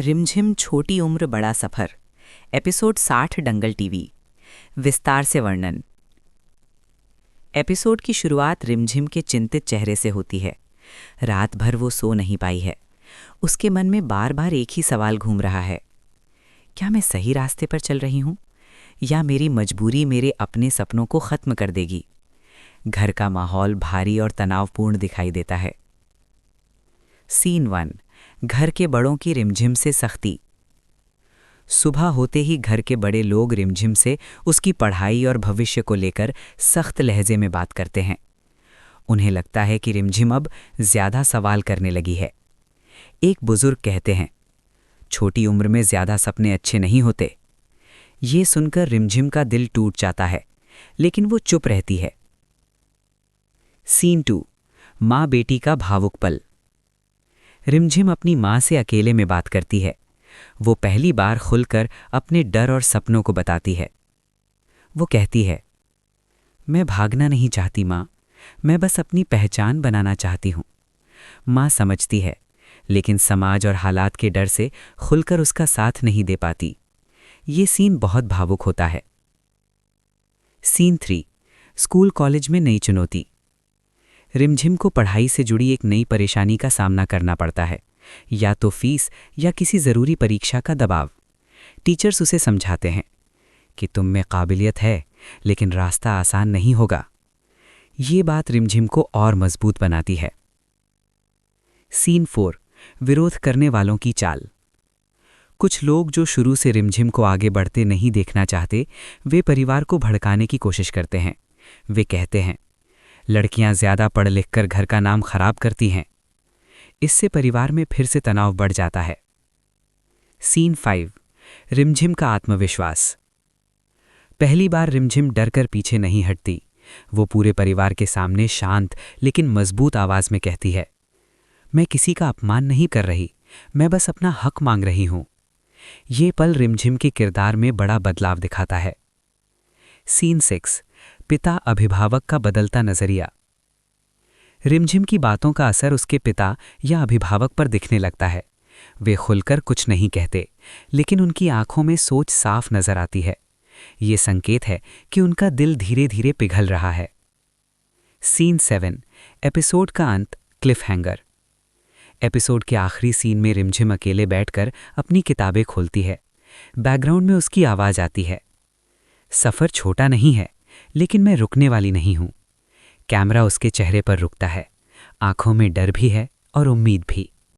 रिमझिम छोटी उम्र बड़ा सफर। एपिसोड 60 दंगल टीवी। विस्तार से वर्णन। एपिसोड की शुरुआत रिमझिम के चिंतित चेहरे से होती है। रात भर वो सो नहीं पाई है। उसके मन में बार बार एक ही सवाल घूम रहा है, क्या मैं सही रास्ते पर चल रही हूँ या मेरी मजबूरी मेरे अपने सपनों को खत्म कर देगी। घर का माहौल भारी और तनावपूर्ण दिखाई देता है। सीन 1। घर के बड़ों की रिमझिम से सख्ती। सुबह होते ही घर के बड़े लोग रिमझिम से उसकी पढ़ाई और भविष्य को लेकर सख्त लहजे में बात करते हैं। उन्हें लगता है कि रिमझिम अब ज्यादा सवाल करने लगी है। एक बुजुर्ग कहते हैं, छोटी उम्र में ज्यादा सपने अच्छे नहीं होते। ये सुनकर रिमझिम का दिल टूट जाता है, लेकिन वो चुप रहती है। सीन 2। माँ बेटी का भावुक पल। रिमझिम अपनी माँ से अकेले में बात करती है। वो पहली बार खुलकर अपने डर और सपनों को बताती है। वो कहती है, मैं भागना नहीं चाहती माँ, मैं बस अपनी पहचान बनाना चाहती हूँ। माँ समझती है, लेकिन समाज और हालात के डर से खुलकर उसका साथ नहीं दे पाती। ये सीन बहुत भावुक होता है। सीन 3। स्कूल कॉलेज में नई चुनौती। रिमझिम को पढ़ाई से जुड़ी एक नई परेशानी का सामना करना पड़ता है, या तो फीस या किसी ज़रूरी परीक्षा का दबाव। टीचर्स उसे समझाते हैं कि तुम में काबिलियत है, लेकिन रास्ता आसान नहीं होगा। ये बात रिमझिम को और मजबूत बनाती है। सीन 4। विरोध करने वालों की चाल। कुछ लोग जो शुरू से रिमझिम को आगे बढ़ते नहीं देखना चाहते, वे परिवार को भड़काने की कोशिश करते हैं। वे कहते हैं, लड़कियां ज्यादा पढ़ लिख कर घर का नाम खराब करती हैं। इससे परिवार में फिर से तनाव बढ़ जाता है। सीन 5। रिमझिम का आत्मविश्वास। पहली बार रिमझिम डरकर पीछे नहीं हटती। वो पूरे परिवार के सामने शांत लेकिन मजबूत आवाज में कहती है, मैं किसी का अपमान नहीं कर रही, मैं बस अपना हक मांग रही हूं। ये पल रिमझिम के किरदार में बड़ा बदलाव दिखाता है। सीन 6। पिता अभिभावक का बदलता नजरिया। रिमझिम की बातों का असर उसके पिता या अभिभावक पर दिखने लगता है। वे खुलकर कुछ नहीं कहते, लेकिन उनकी आंखों में सोच साफ नजर आती है। ये संकेत है कि उनका दिल धीरे धीरे पिघल रहा है। सीन 7। एपिसोड का अंत, क्लिफ हैंगर। एपिसोड के आखिरी सीन में रिमझिम अकेले बैठकर अपनी किताबें खोलती है। बैकग्राउंड में उसकी आवाज आती है, सफर छोटा नहीं है, लेकिन मैं रुकने वाली नहीं हूं। कैमरा उसके चेहरे पर रुकता है। आंखों में डर भी है और उम्मीद भी।